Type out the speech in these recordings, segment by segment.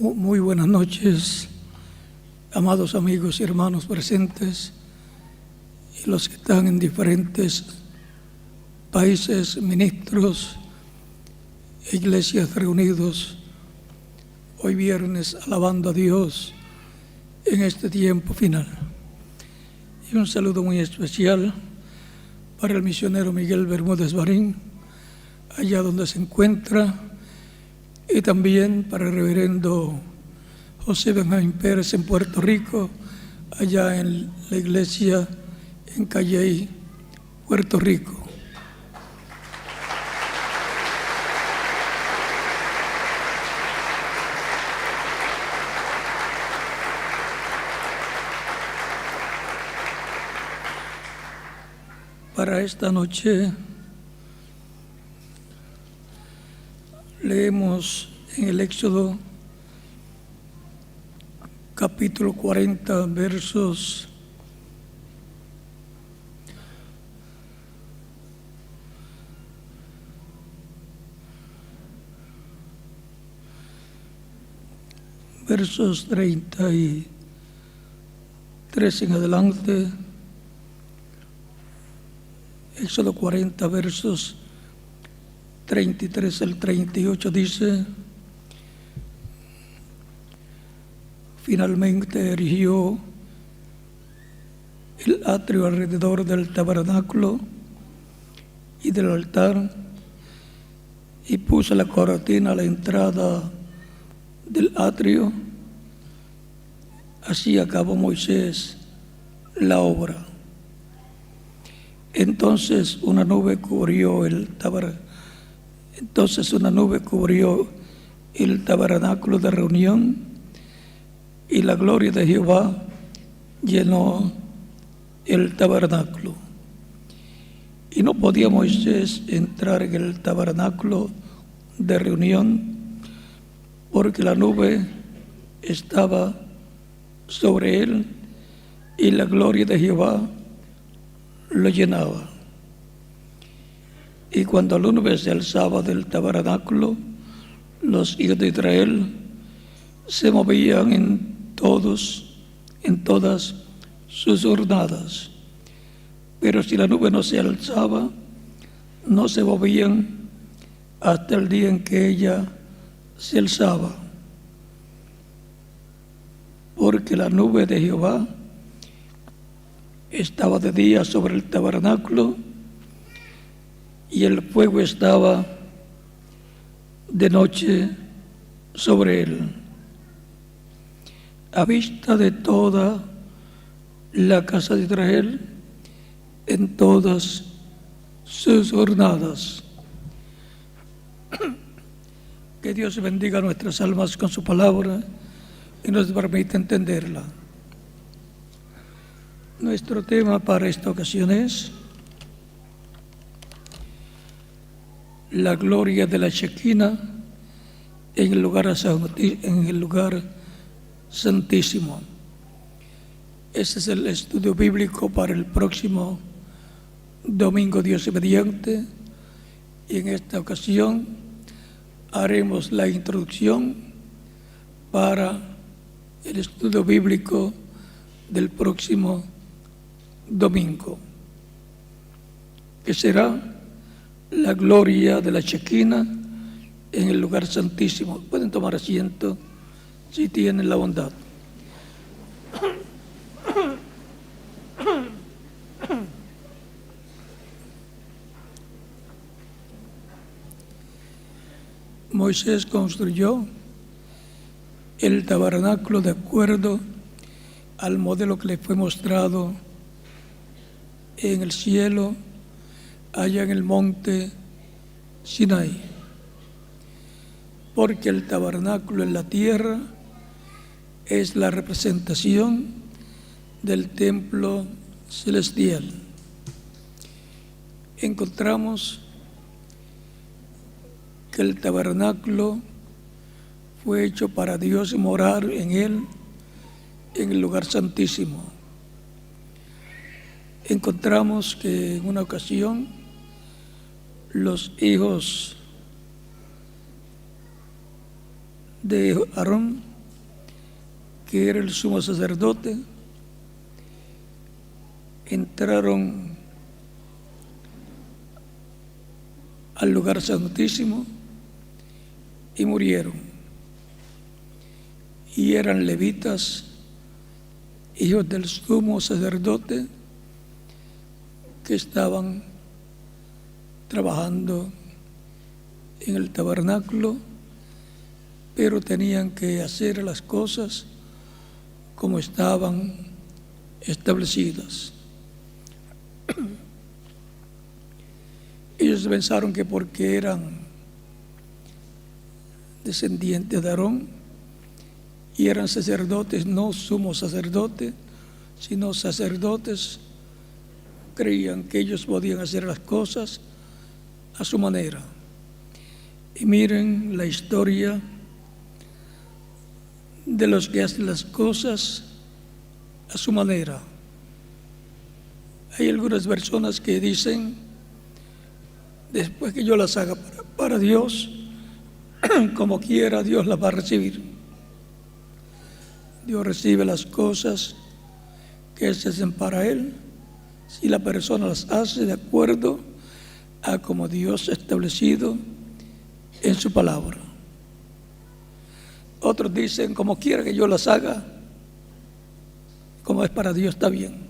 Muy buenas noches, amados amigos y hermanos presentes y los que están en diferentes países, ministros, iglesias reunidos hoy viernes alabando a Dios en este tiempo final. Y un saludo muy especial para el misionero Miguel Bermúdez Barín, allá donde se encuentra, y también para el reverendo José Benjamín Pérez en Puerto Rico, allá en la iglesia en Calley, Puerto Rico. Para esta noche leemos en el Éxodo capítulo 40, versos 33 en adelante. Éxodo 40, versos 33 al 38 dice: finalmente erigió el atrio alrededor del tabernáculo y del altar y puso la cortina a la entrada del atrio. Así acabó Moisés la obra. Entonces una nube cubrió el tabernáculo de reunión, y la gloria de Jehová llenó el tabernáculo. Y no podía Moisés entrar en el tabernáculo de reunión, porque la nube estaba sobre él, y la gloria de Jehová lo llenaba. Y cuando la nube se alzaba del tabernáculo, los hijos de Israel se movían en todas sus jornadas. Pero si la nube no se alzaba, no se movían hasta el día en que ella se alzaba. Porque la nube de Jehová estaba de día sobre el tabernáculo, y el fuego estaba de noche sobre él, a vista de toda la casa de Israel en todas sus jornadas. Que Dios bendiga nuestras almas con su palabra y nos permita entenderla. Nuestro tema para esta ocasión es la gloria de la Shekinah en el lugar santísimo. Este es el estudio bíblico para el próximo domingo, Dios mediante, y en esta ocasión haremos la introducción para el estudio bíblico del próximo domingo, que será la gloria de la Shekinah en el lugar santísimo. Pueden tomar asiento si tienen la bondad. Moisés construyó el tabernáculo de acuerdo al modelo que le fue mostrado en el cielo, allá en el monte Sinaí. Porque el tabernáculo en la tierra es la representación del templo celestial. Encontramos que el tabernáculo fue hecho para Dios morar en él, en el lugar santísimo. Encontramos que en una ocasión los hijos de Aarón que era el sumo sacerdote, entraron al lugar santísimo y murieron. Y eran levitas, hijos del sumo sacerdote, que estaban trabajando en el tabernáculo, pero tenían que hacer las cosas como estaban establecidas. Ellos pensaron que porque eran descendientes de Aarón y eran sacerdotes, no sumos sacerdotes, sino sacerdotes, creían que ellos podían hacer las cosas a su manera. Y miren la historia de los que hacen las cosas a su manera. Hay algunas personas que dicen, después que yo las haga para Dios, como quiera, Dios las va a recibir. Dios recibe las cosas que se hacen para Él, si la persona las hace de acuerdo a como Dios ha establecido en su palabra. Otros dicen, como quiera que yo las haga, como es para Dios, está bien.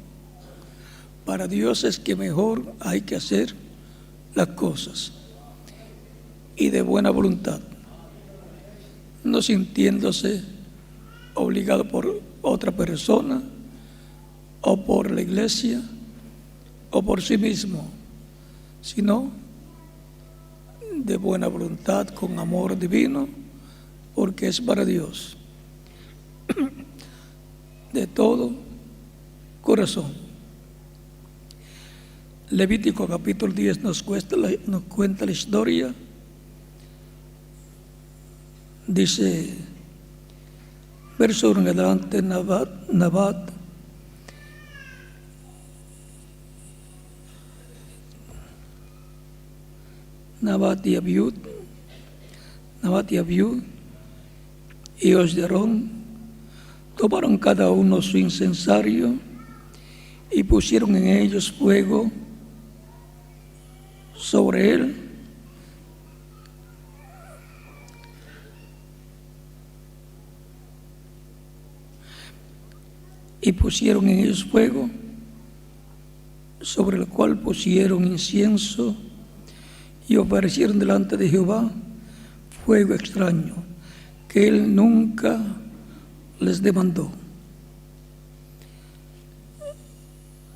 Para Dios es que mejor hay que hacer las cosas, y de buena voluntad, no sintiéndose obligado por otra persona o por la iglesia o por sí mismo, sino de buena voluntad, con amor divino, porque es para Dios, de todo corazón. Levítico capítulo 10 nos cuenta la historia. Dice, verso 1 en adelante, Nabat y Abiud, hijos de Aarón, tomaron cada uno su incensario y pusieron en ellos fuego sobre él, sobre el cual pusieron incienso y ofrecieron delante de Jehová fuego extraño que él nunca les demandó.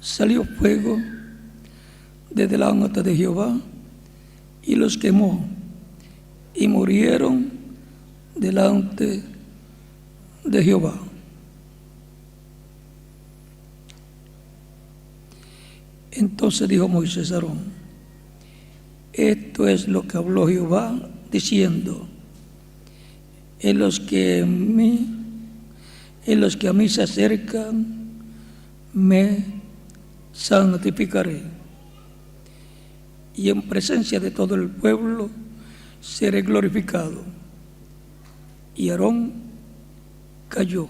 Salió fuego de delante de Jehová y los quemó, y murieron delante de Jehová. Entonces dijo Moisés a Aarón, esto es lo que habló Jehová, diciendo, en los que a mí se acercan, me santificaré, y en presencia de todo el pueblo seré glorificado. Y Aarón cayó.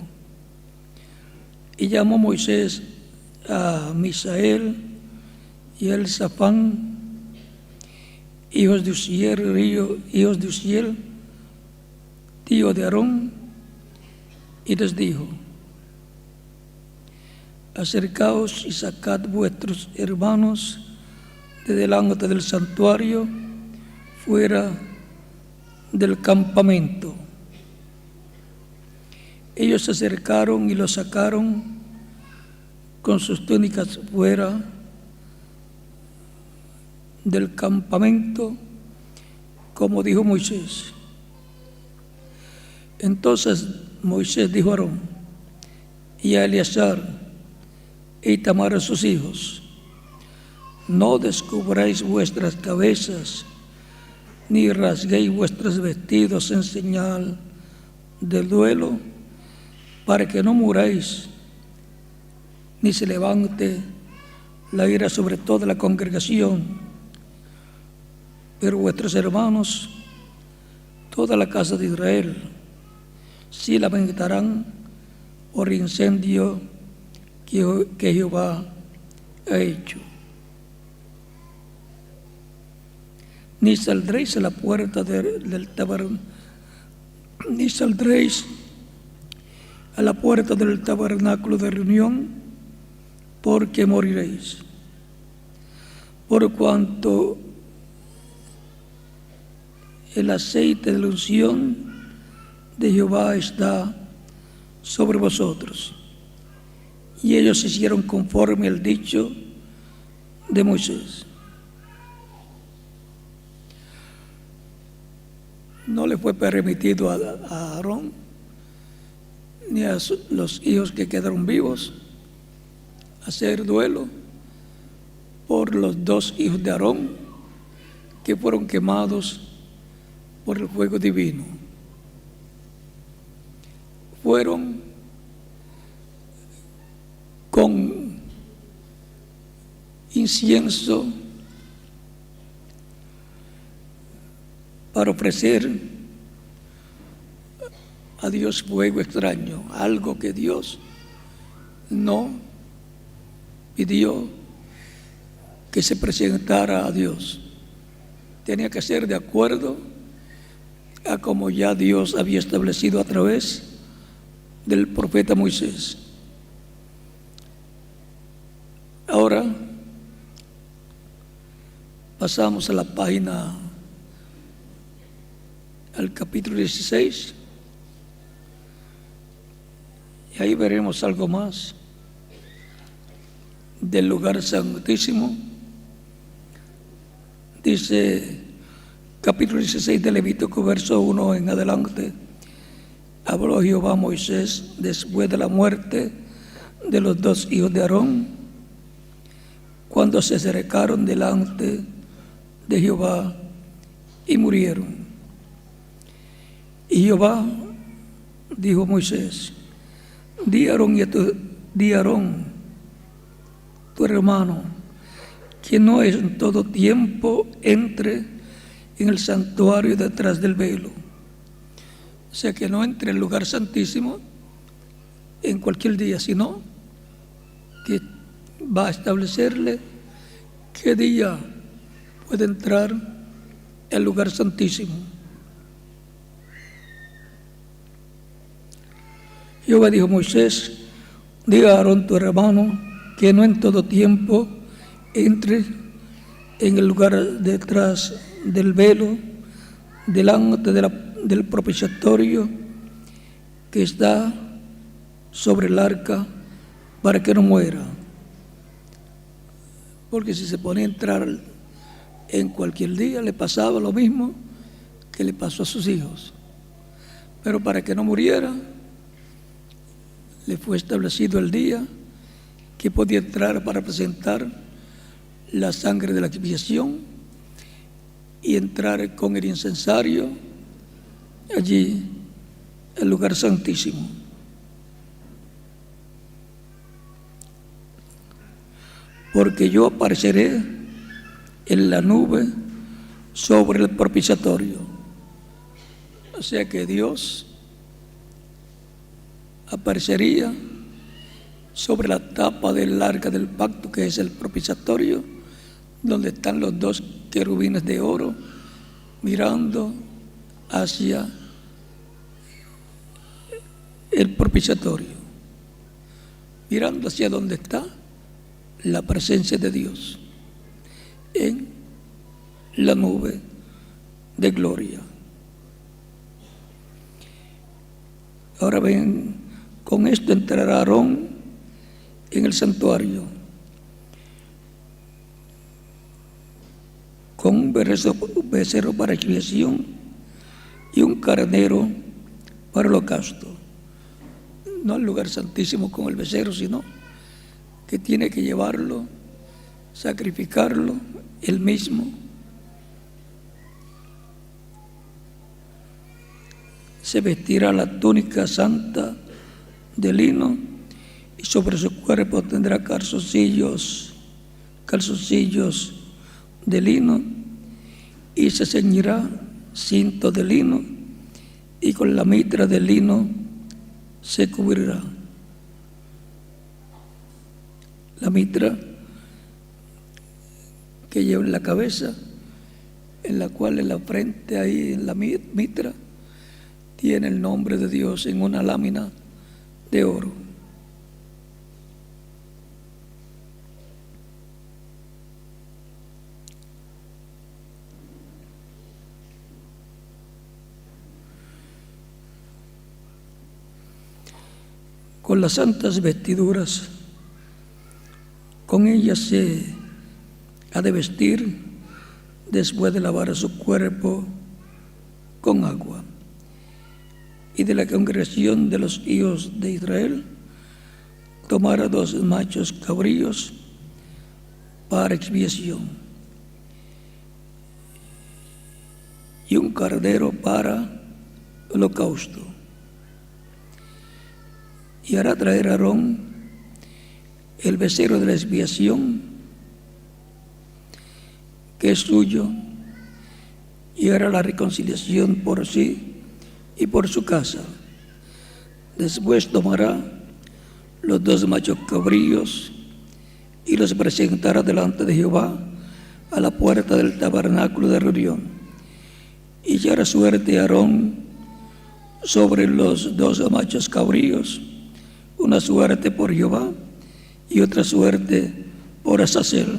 Y llamó Moisés a Misael y a Elzafán, hijos de Uziel, tío de Aarón, y les dijo, acercaos y sacad vuestros hermanos de delante del santuario, fuera del campamento. Ellos se acercaron y los sacaron con sus túnicas fuera del campamento, como dijo Moisés. Entonces Moisés dijo a Aarón y a Eleazar y Itamar a sus hijos, no descubráis vuestras cabezas, ni rasguéis vuestros vestidos en señal del duelo, para que no muráis, ni se levante la ira sobre toda la congregación. Pero vuestros hermanos, toda la casa de Israel, sí lamentarán por incendio que Jehová ha hecho. Ni saldréis a la puerta del tabernáculo, ni saldréis a la puerta del tabernáculo de reunión, porque moriréis. Por cuanto el aceite de la unción de Jehová está sobre vosotros. Y ellos hicieron conforme al dicho de Moisés. No le fue permitido a Aarón ni a los hijos que quedaron vivos hacer duelo por los 2 hijos de Aarón que fueron quemados por el fuego divino. Fueron con incienso para ofrecer a Dios fuego extraño, algo que Dios no pidió que se presentara a Dios. Tenía que ser de acuerdo a como ya Dios había establecido a través del profeta Moisés. Ahora pasamos a la página, al capítulo 16, y ahí veremos algo más del lugar santísimo. Dice capítulo 16 de Levítico, verso 1 en adelante: habló Jehová a Moisés después de la muerte de los 2 hijos de Aarón, cuando se acercaron delante de Jehová y murieron. Y Jehová dijo a Moisés: di a Aarón, tu hermano, que no en todo tiempo entre en el santuario detrás del velo. O sea, que no entre en el lugar santísimo en cualquier día, sino que va a establecerle qué día puede entrar al lugar santísimo. Jehová dijo a Moisés: diga a Aarón tu hermano que no en todo tiempo entre en el lugar detrás del velo, delante del propiciatorio que está sobre el arca, para que no muera. Porque si se ponía a entrar en cualquier día, le pasaba lo mismo que le pasó a sus hijos. Pero para que no muriera, le fue establecido el día que podía entrar para presentar la sangre de la expiación y entrar con el incensario allí, el lugar santísimo. Porque yo apareceré en la nube sobre el propiciatorio. O sea que Dios aparecería sobre la tapa del arca del pacto, que es el propiciatorio, donde están los 2 querubines de oro mirando hacia el propiciatorio, mirando hacia donde está la presencia de Dios, en la nube de gloria. Ahora ven, con esto entrará Aarón en el santuario con un becerro para expiación y un carnero para holocausto. No al lugar santísimo con el becerro, sino que tiene que llevarlo, sacrificarlo él mismo. Se vestirá la túnica santa de lino y sobre su cuerpo tendrá calzoncillos de lino, y se ceñirá cinto de lino, y con la mitra de lino se cubrirá. la mitra que lleva en la cabeza, en la cual en la frente, ahí en la mitra, tiene el nombre de Dios en una lámina de oro. Con las santas vestiduras, con ellas se ha de vestir después de lavar su cuerpo con agua. Y de la congregación de los hijos de Israel tomará 2 machos cabríos para expiación y un cordero para holocausto. Y hará traer a Aarón el becerro de la expiación, que es suyo, y hará la reconciliación por sí y por su casa. Después tomará los 2 machos cabríos y los presentará delante de Jehová a la puerta del tabernáculo de reunión. Y echará suerte a Aarón sobre los 2 machos cabríos, una suerte por Jehová y otra suerte por Azazel.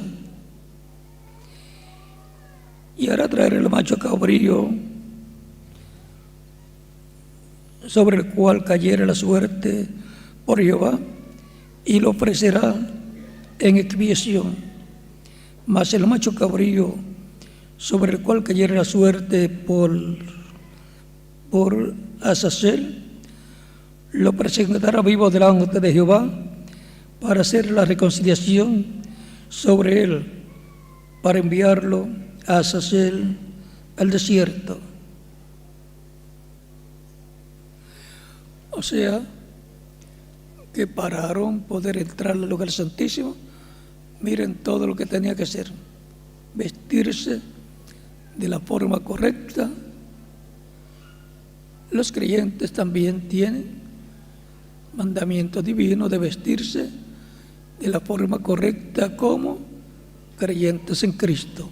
Y hará traer el macho cabrío sobre el cual cayere la suerte por Jehová, y lo ofrecerá en expiación. Mas el macho cabrío sobre el cual cayere la suerte por Azazel, lo presentará vivo delante de Jehová para hacer la reconciliación sobre él, para enviarlo a Azazel al desierto. O sea, que para Aarón poder entrar al lugar santísimo, miren todo lo que tenía que hacer: vestirse de la forma correcta. Los creyentes también tienen mandamiento divino de vestirse de la forma correcta como creyentes en Cristo.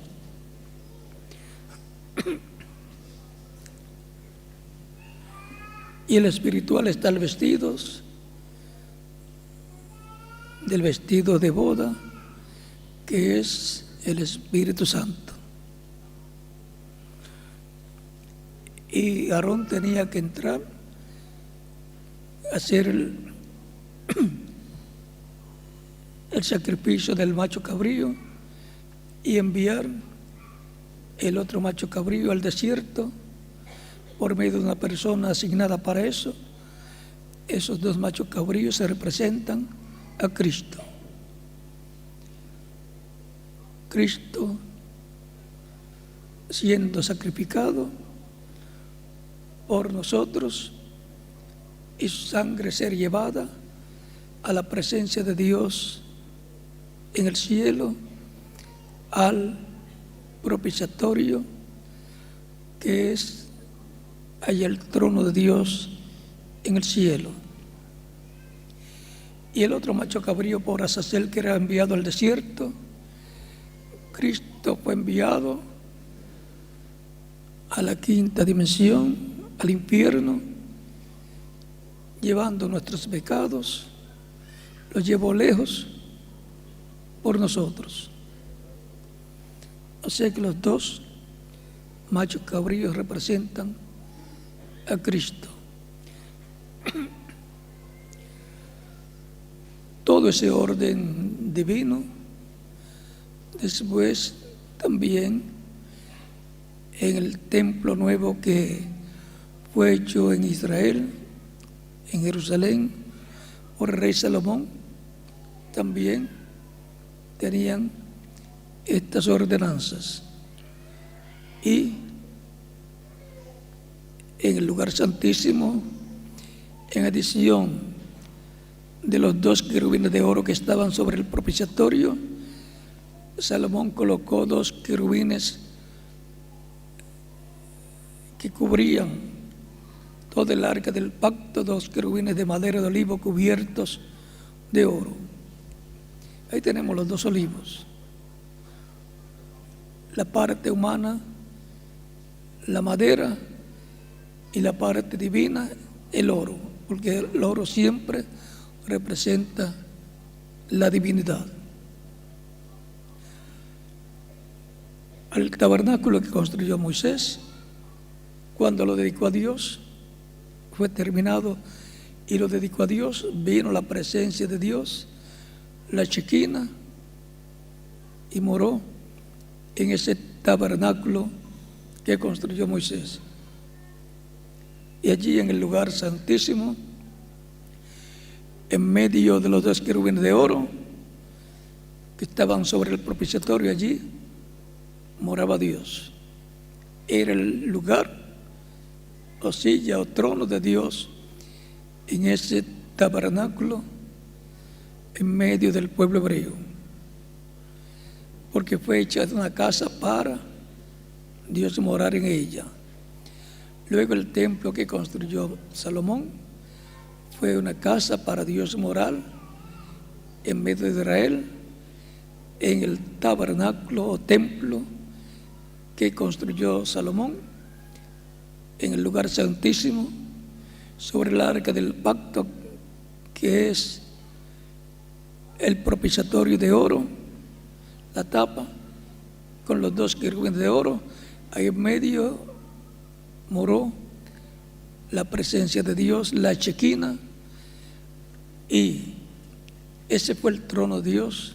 Y el espiritual está el vestido del vestido de boda, que es el Espíritu Santo. Y Aarón tenía que entrar a hacer el sacrificio del macho cabrío y enviar el otro macho cabrío al desierto por medio de una persona asignada para eso. Esos 2 machos cabríos se representan a Cristo. Cristo siendo sacrificado por nosotros y su sangre ser llevada a la presencia de Dios en el cielo, al propiciatorio, que es allá el trono de Dios en el cielo. Y el otro macho cabrío por Azazel, que era enviado al desierto. Cristo fue enviado a la 5ª dimensión, al infierno, llevando nuestros pecados, los llevó lejos por nosotros. O sea que los 2 machos cabríos representan a Cristo. Todo ese orden divino, después también en el templo nuevo que fue hecho en Israel, en Jerusalén, por el rey Salomón, también tenían estas ordenanzas. Y en el lugar santísimo, en adición de los 2 querubines de oro que estaban sobre el propiciatorio, Salomón colocó 2 querubines que cubrían todo el arca del pacto, 2 querubines de madera de olivo cubiertos de oro. Ahí tenemos los dos olivos. La parte humana, la madera, y la parte divina, el oro, porque el oro siempre representa la divinidad. Al tabernáculo que construyó Moisés, cuando lo dedicó a Dios, fue terminado y lo dedicó a Dios, vino la presencia de Dios, la Shequina, y moró en ese tabernáculo que construyó Moisés. Y allí en el lugar santísimo, en medio de los dos querubines de oro que estaban sobre el propiciatorio, allí moraba Dios. Era el lugar o silla o trono de Dios en ese tabernáculo en medio del pueblo hebreo, porque fue hecha una casa para Dios morar en ella. Luego el templo que construyó Salomón fue una casa para Dios morar en medio de Israel. En el tabernáculo o templo que construyó Salomón, en el lugar santísimo, sobre el arca del pacto, que es el propiciatorio de oro, la tapa, con los dos querubines de oro, ahí en medio moró la presencia de Dios, la Shequina, y ese fue el trono de Dios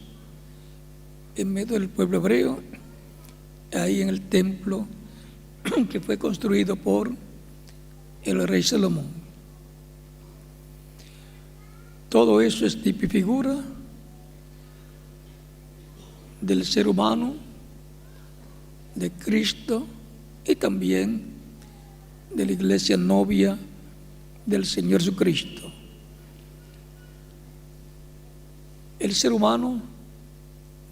en medio del pueblo hebreo, ahí en el templo que fue construido por el rey Salomón. Todo eso es tipo y figura del ser humano, de Cristo y también de la iglesia novia del Señor Jesucristo. El ser humano,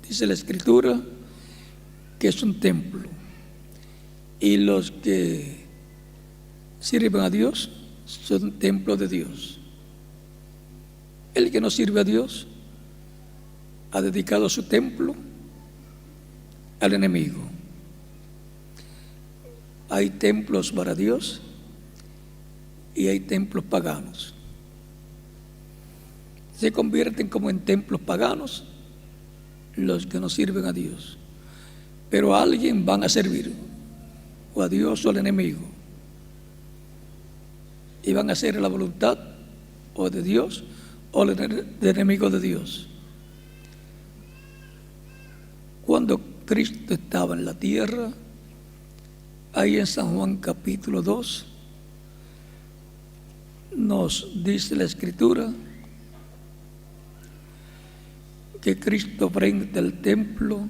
dice la Escritura, que es un templo, y los que sirven a Dios son templo de Dios. El que no sirve a Dios ha dedicado su templo al enemigo. Hay templos para Dios y hay templos paganos. Se convierten como en templos paganos los que no sirven a Dios, pero a alguien van a servir, o a Dios o al enemigo, y van a hacer la voluntad o de Dios o del enemigo de Dios. Cuando Cristo estaba en la tierra, ahí en San Juan capítulo 2, nos dice la Escritura que Cristo frente al templo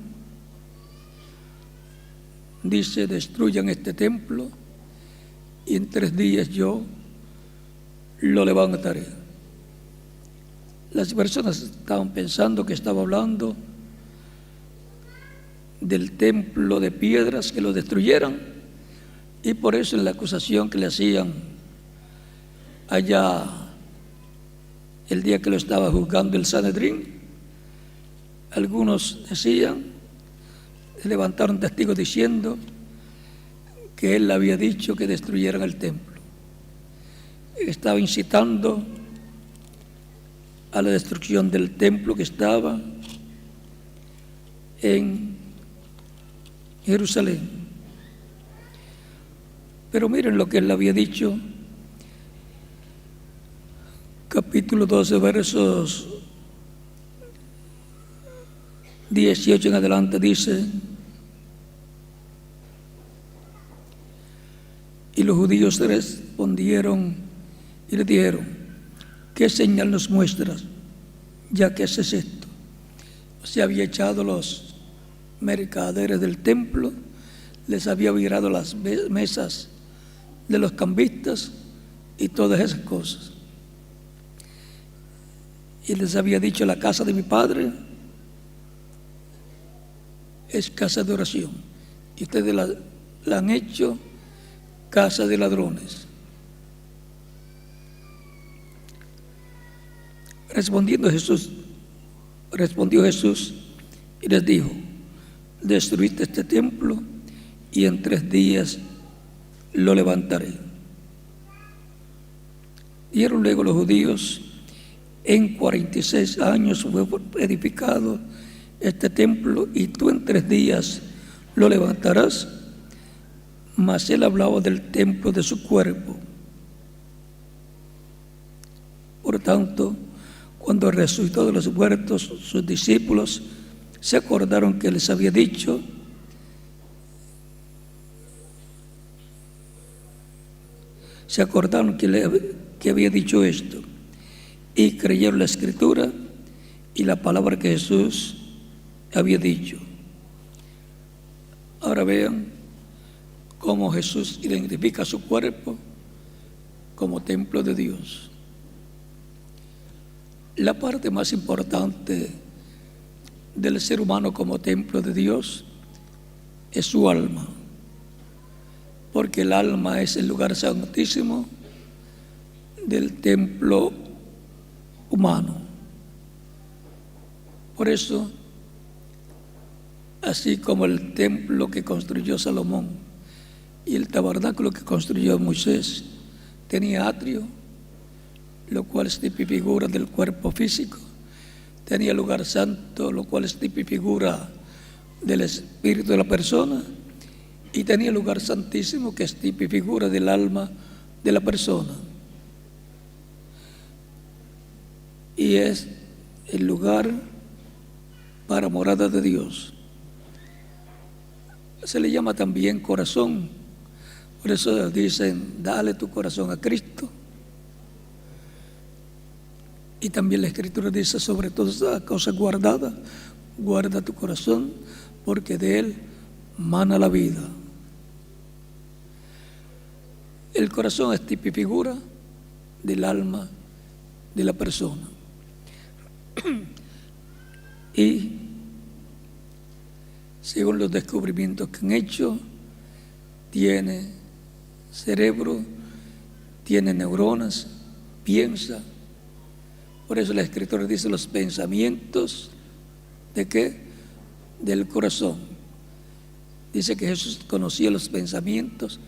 dice: destruyan este templo y en 3 días yo lo levantaré. Las personas estaban pensando que estaba hablando del templo de piedras, que lo destruyeran, y por eso en la acusación que le hacían allá el día que lo estaba juzgando el Sanedrín, algunos decían, levantaron testigos diciendo que él había dicho que destruyeran el templo. Estaba incitando a la destrucción del templo que estaba en Jerusalén. Pero miren lo que él había dicho, capítulo 12, versos 18 en adelante, dice: y los judíos respondieron y le dijeron: ¿qué señal nos muestras, ya que haces esto? Se había echado los mercaderes del templo, les había virado las mesas de los cambistas y todas esas cosas, y les había dicho: la casa de mi padre es casa de oración, y ustedes la han hecho casa de ladrones. Respondiendo Jesús Respondió Jesús y les dijo: destruiste este templo y en 3 días lo levantaré. Dieron luego los judíos: en 46 años fue edificado este templo y tú en 3 días lo levantarás. Mas él hablaba del templo de su cuerpo. Por tanto, cuando resucitó de los muertos, sus discípulos se acordaron que les había dicho: que había dicho esto, y creyeron la Escritura y la palabra que Jesús había dicho. Ahora vean cómo Jesús identifica su cuerpo como templo de Dios. La parte más importante del ser humano como templo de Dios es su alma, porque el alma es el lugar santísimo del templo humano. Por eso, así como el templo que construyó Salomón y el tabernáculo que construyó Moisés tenía atrio, lo cual es tipo y figura del cuerpo físico, tenía lugar santo, lo cual es tipo y figura del espíritu de la persona, y tenía lugar santísimo, que es tipo y figura del alma de la persona. Y es el lugar para morada de Dios. Se le llama también corazón. Por eso dicen: dale tu corazón a Cristo. Y también la Escritura dice: sobre todas las cosas guardadas, guarda tu corazón, porque de él mana la vida. El corazón es tipo y figura del alma de la persona. Y según los descubrimientos que han hecho, tiene cerebro, tiene neuronas, piensa. Por eso la Escritura dice: los pensamientos ¿de qué? Del corazón. Dice que Jesús conocía los pensamientos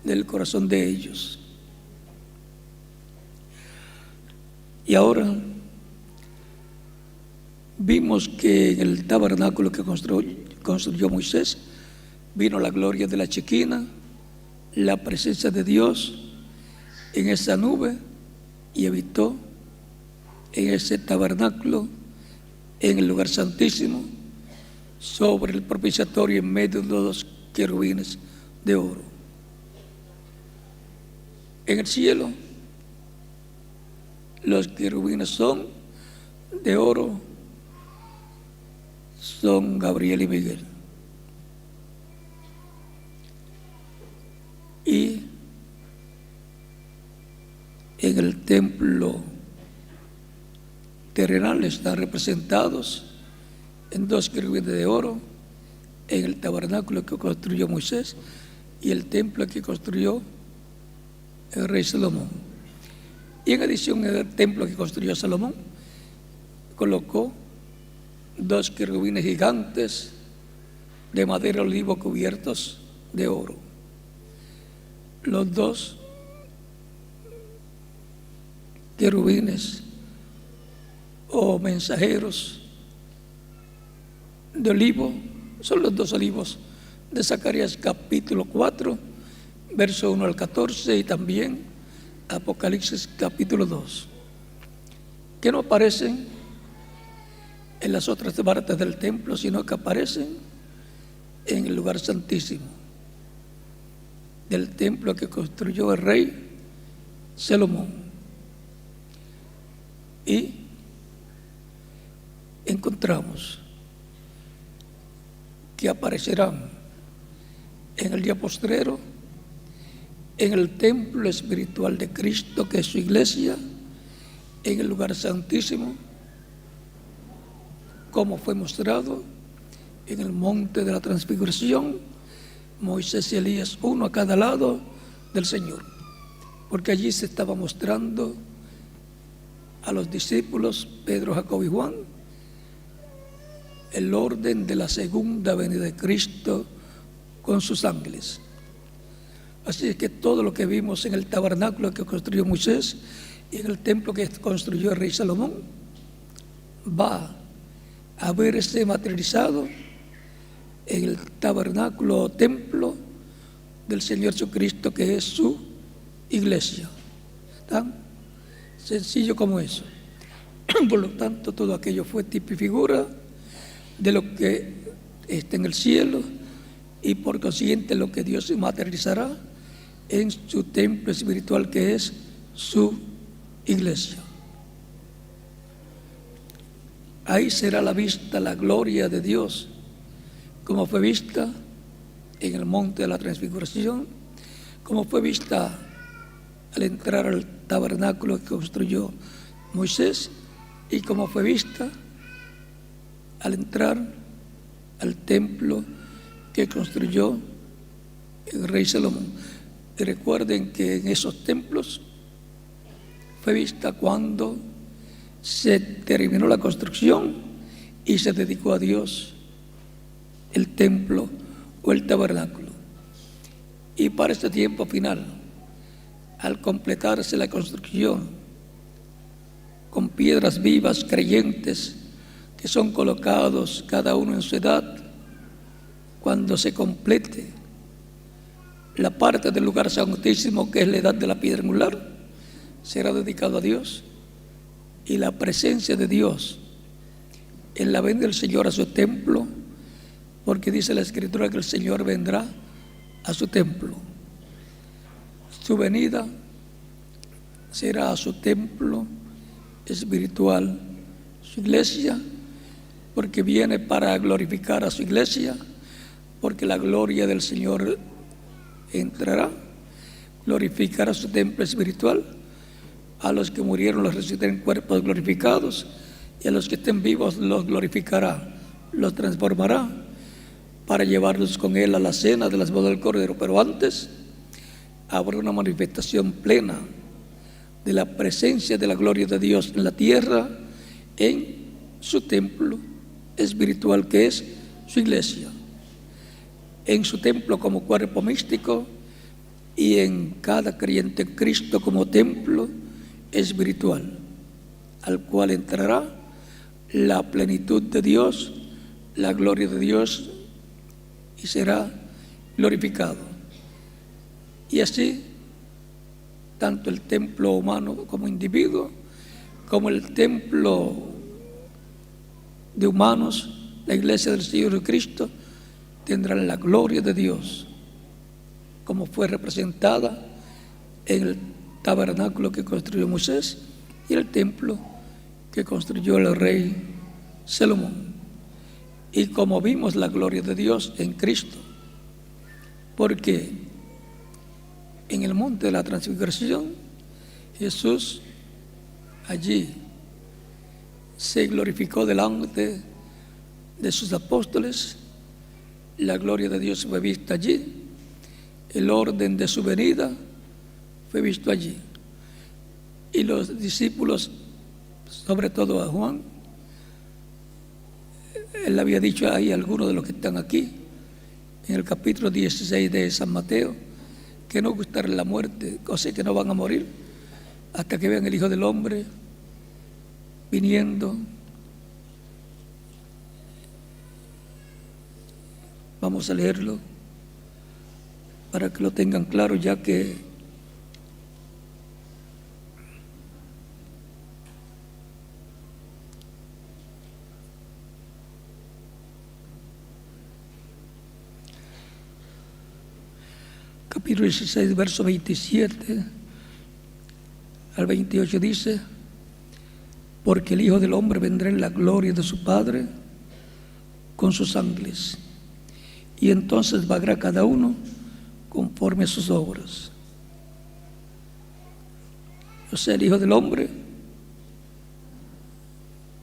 del corazón de ellos. Y ahora vimos que en el tabernáculo que construyó Moisés vino la gloria de la Shekinah, la presencia de Dios en esa nube, y habitó en ese tabernáculo, en el lugar santísimo, sobre el propiciatorio, en medio de los querubines de oro. En el cielo, los querubines son de oro, son Gabriel y Miguel. Y en el templo terrenal están representados en 2 querubines de oro, en el tabernáculo que construyó Moisés y el templo que construyó el rey Salomón. Y en adición al templo que construyó Salomón, colocó 2 querubines gigantes de madera de olivo cubiertos de oro. Los 2 querubines o mensajeros de olivo son los 2 olivos de Zacarías capítulo 4, verso 1 al 14, y también Apocalipsis capítulo 2, que no aparecen en las otras partes del templo, sino que aparecen en el lugar santísimo del templo que construyó el rey Salomón. Y encontramos que aparecerán en el día postrero en el templo espiritual de Cristo, que es su iglesia, en el lugar santísimo, como fue mostrado en el monte de la transfiguración, Moisés y Elías, uno a cada lado del Señor, porque allí se estaba mostrando a los discípulos Pedro, Jacobo y Juan el orden de la segunda venida de Cristo con sus ángeles. Así es que todo lo que vimos en el tabernáculo que construyó Moisés y en el templo que construyó el rey Salomón va a verse materializado en el tabernáculo o templo del Señor Jesucristo, que es su iglesia. Tan sencillo como eso. Por lo tanto, todo aquello fue tipo y figura de lo que está en el cielo, y por consiguiente lo que Dios materializará en su templo espiritual, que es su iglesia. Ahí será la vista la gloria de Dios, como fue vista en el monte de la transfiguración, como fue vista al entrar al tabernáculo que construyó Moisés, y como fue vista al entrar al templo que construyó el rey Salomón. Y recuerden que en esos templos fue vista cuando se terminó la construcción y se dedicó a Dios el templo o el tabernáculo. Y para este tiempo final, al completarse la construcción con piedras vivas creyentes que son colocados cada uno en su edad, cuando se complete la parte del lugar santísimo, que es la edad de la piedra angular, será dedicado a Dios, y la presencia de Dios en la venida del Señor a su templo, porque dice la Escritura que el Señor vendrá a su templo. Su venida será a su templo espiritual, su iglesia, porque viene para glorificar a su iglesia, porque la gloria del Señor entrará, glorificará su templo espiritual. A los que murieron los resucitará en cuerpos glorificados, y a los que estén vivos los glorificará, los transformará para llevarlos con él a la cena de las bodas del Cordero. Pero antes habrá una manifestación plena de la presencia de la gloria de Dios en la tierra, en su templo espiritual, que es su iglesia, en su templo como cuerpo místico, y en cada creyente en Cristo como templo espiritual, al cual entrará la plenitud de Dios, la gloria de Dios, y será glorificado. Y así, tanto el templo humano como individuo, como el templo de humanos, la iglesia del Señor Jesucristo, tendrán la gloria de Dios, como fue representada en el tabernáculo que construyó Moisés y el templo que construyó el rey Salomón. Y como vimos la gloria de Dios en Cristo, porque en el monte de la transfiguración Jesús allí se glorificó delante de sus apóstoles, la gloria de Dios fue vista allí, el orden de su venida fue visto allí, y los discípulos, sobre todo a Juan, él había dicho ahí a algunos de los que están aquí, en el capítulo 16 de San Mateo, que no gustará la muerte, o sea que no van a morir hasta que vean el Hijo del Hombre viniendo. Vamos a leerlo para que lo tengan claro, ya que capítulo 16, verso 27 al 28 dice: porque el Hijo del Hombre vendrá en la gloria de su Padre con sus ángeles, y entonces vagará cada uno conforme a sus obras. O sea, el Hijo del Hombre,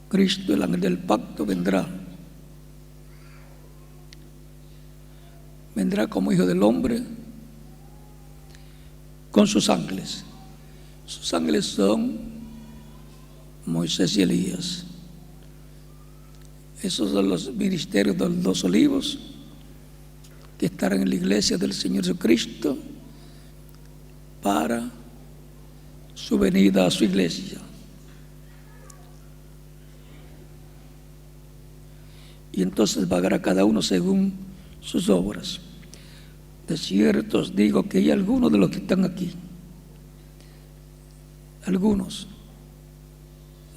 Cristo, el ángel del pacto, vendrá como Hijo del Hombre con sus ángeles. Sus ángeles son Moisés y Elías. Esos son los ministerios de los 2 olivos que estarán en la iglesia del Señor Jesucristo para su venida a su iglesia. Y entonces pagará cada uno según sus obras. De cierto os digo que hay algunos de los que están aquí, algunos,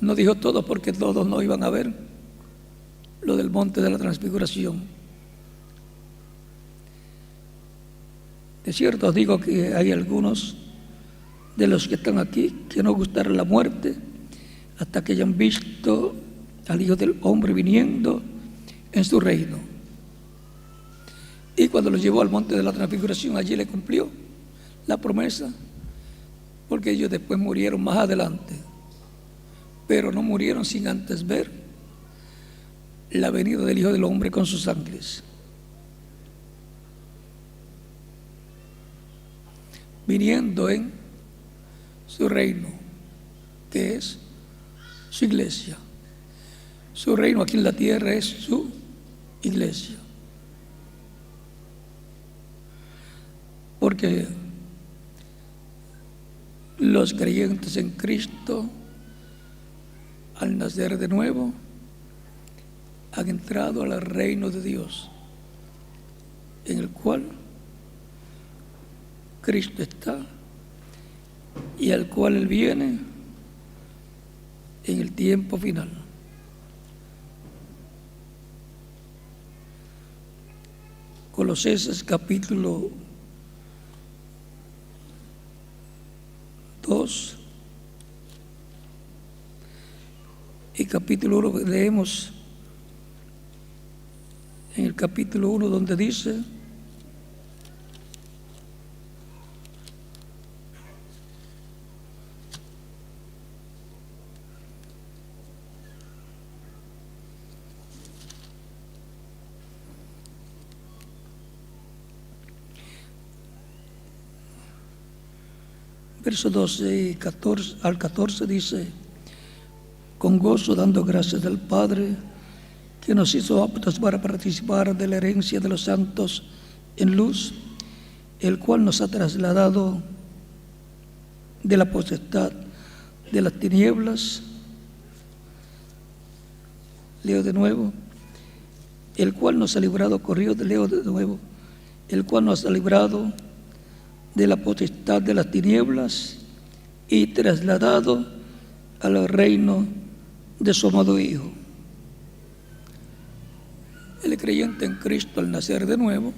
no dijo todos porque todos no iban a ver lo del monte de la transfiguración. De cierto os digo que hay algunos de los que están aquí que no gustarán la muerte hasta que hayan visto al Hijo del Hombre viniendo en su reino. Y cuando los llevó al monte de la transfiguración, allí le cumplió la promesa, porque ellos después murieron más adelante, pero no murieron sin antes ver la venida del Hijo del Hombre con sus ángeles, viniendo en su reino, que es su iglesia. Su reino aquí en la tierra es su iglesia. Porque los creyentes en Cristo, al nacer de nuevo, han entrado al reino de Dios, en el cual Cristo está y al cual Él viene en el tiempo final. Colosenses capítulo 2 y capítulo 1, leemos en el capítulo 1 donde dice: verso 12 y 14 al 14 dice: con gozo dando gracias al Padre que nos hizo aptos para participar de la herencia de los santos en luz, el cual nos ha trasladado de la potestad de las tinieblas. Leo de nuevo: el cual nos ha librado, leo de nuevo, el cual nos ha librado de la potestad de las tinieblas y trasladado al reino de su amado Hijo. El creyente en Cristo, al nacer de nuevo,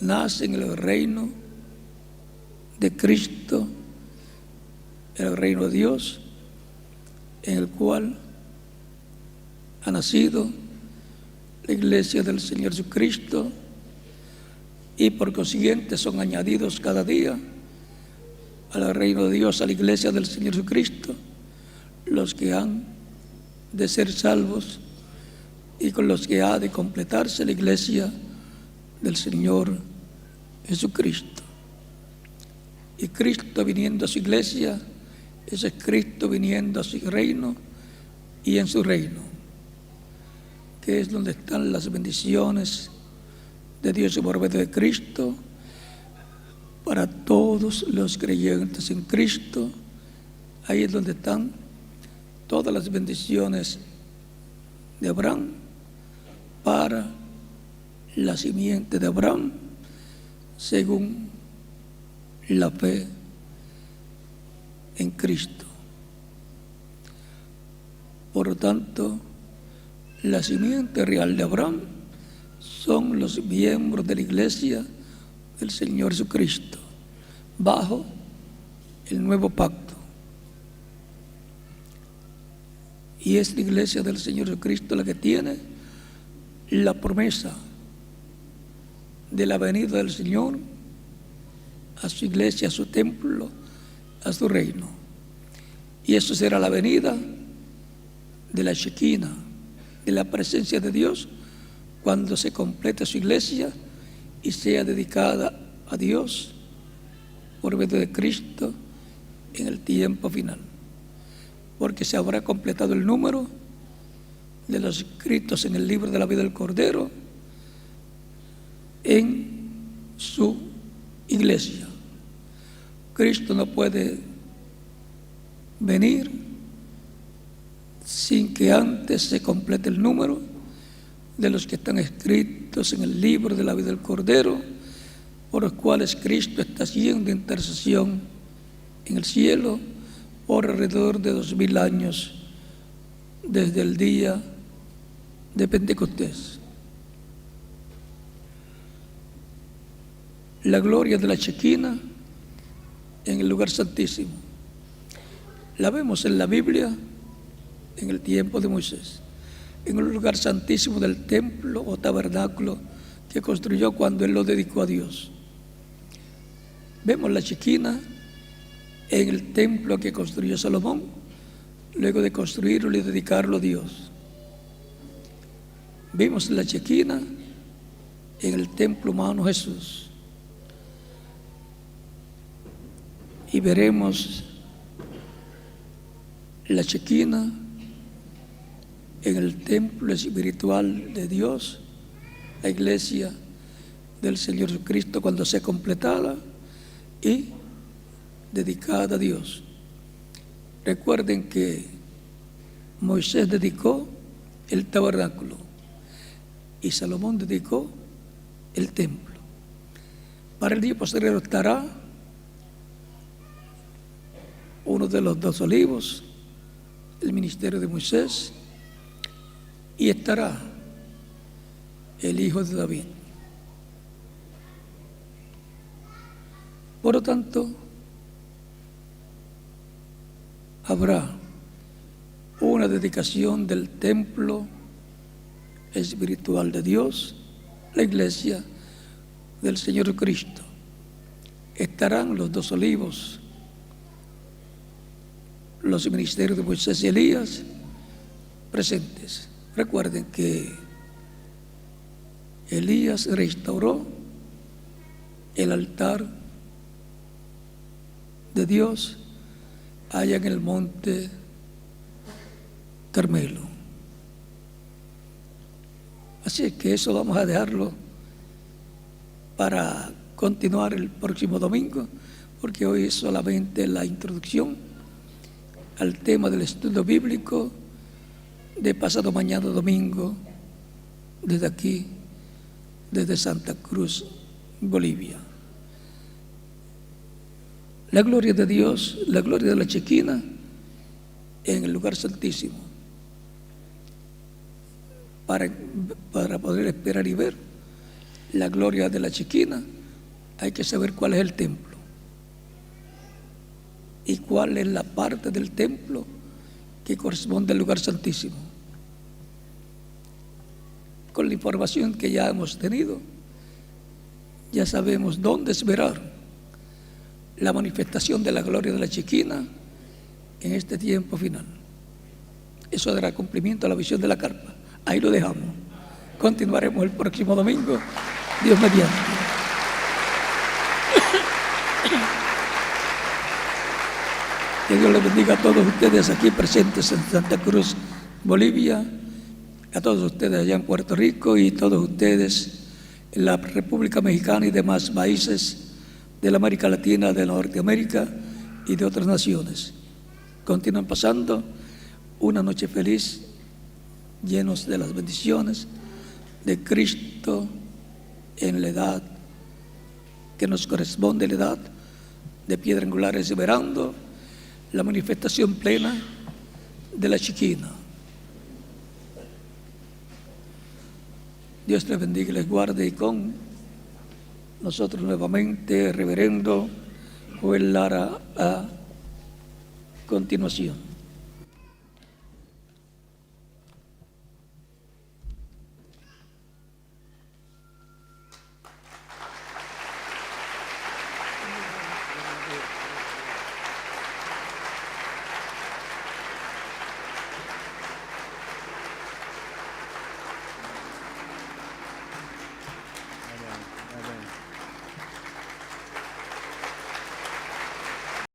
nace en el reino de Cristo, el reino de Dios, en el cual ha nacido la iglesia del Señor Jesucristo, y por consiguiente son añadidos cada día al reino de Dios, a la iglesia del Señor Jesucristo, los que han de ser salvos y con los que ha de completarse la iglesia del Señor Jesucristo. Y Cristo viniendo a su iglesia, ese es Cristo viniendo a su reino, y en su reino, que es donde están las bendiciones de Dios y por medio de Cristo para todos los creyentes en Cristo. Ahí es donde están todas las bendiciones de Abraham para la simiente de Abraham, según la fe en Cristo. Por lo tanto, la simiente real de Abraham son los miembros de la iglesia del Señor Jesucristo, bajo el nuevo pacto. Y es la iglesia del Señor Jesucristo la que tiene la promesa de la venida del Señor a su iglesia, a su templo, a su reino. Y eso será la venida de la Shekinah, de la presencia de Dios, cuando se complete su iglesia y sea dedicada a Dios por medio de Cristo en el tiempo final. Porque se habrá completado el número de los escritos en el libro de la vida del Cordero en su iglesia. Cristo no puede venir sin que antes se complete el número de los que están escritos en el libro de la vida del Cordero, por los cuales Cristo está haciendo intercesión en el cielo por alrededor de 2000 años desde el día de Pentecostés. La gloria de la Chequina en el lugar santísimo la vemos en la Biblia en el tiempo de Moisés, en el lugar santísimo del templo o tabernáculo que construyó cuando él lo dedicó a Dios. Vemos la Chequina en el templo que construyó Salomón luego de construirlo y dedicarlo a Dios. Vimos la Chequina en el templo humano Jesús. Y veremos la Chequina en el templo espiritual de Dios, la iglesia del Señor Jesucristo, cuando sea completada y dedicada a Dios. Recuerden que Moisés dedicó el tabernáculo y Salomón dedicó el templo. Para el día posterior estará uno de los 2 olivos, el ministerio de Moisés, y estará el hijo de David. Por lo tanto, habrá una dedicación del templo espiritual de Dios, la iglesia del Señor Cristo. Estarán los 2 olivos, los ministerios de Moisés y Elías presentes. Recuerden que Elías restauró el altar de Dios allá en el monte Carmelo. Así es que eso vamos a dejarlo para continuar el próximo domingo, porque hoy es solamente la introducción al tema del estudio bíblico de pasado mañana domingo, desde aquí, desde Santa Cruz, Bolivia. La gloria de Dios, la gloria de la Chequina en el lugar santísimo. Para poder esperar y ver la gloria de la Chequina, hay que saber cuál es el templo y cuál es la parte del templo que corresponde al lugar santísimo. Con la información que ya hemos tenido, ya sabemos dónde esperar la manifestación de la gloria de la Chequina en este tiempo final. Eso dará cumplimiento a la visión de la carpa. Ahí lo dejamos. Continuaremos el próximo domingo, Dios mediante. Que Dios les bendiga a todos ustedes aquí presentes en Santa Cruz, Bolivia, a todos ustedes allá en Puerto Rico y todos ustedes en la República Mexicana y demás países de la América Latina, de Norteamérica y de otras naciones. Continúan pasando una noche feliz, llenos de las bendiciones de Cristo en la edad que nos corresponde, la edad de piedra angular, esperando la manifestación plena de la Chequina. Dios les bendiga y les guarde, y con nosotros nuevamente, reverendo Joel Lara, a continuación.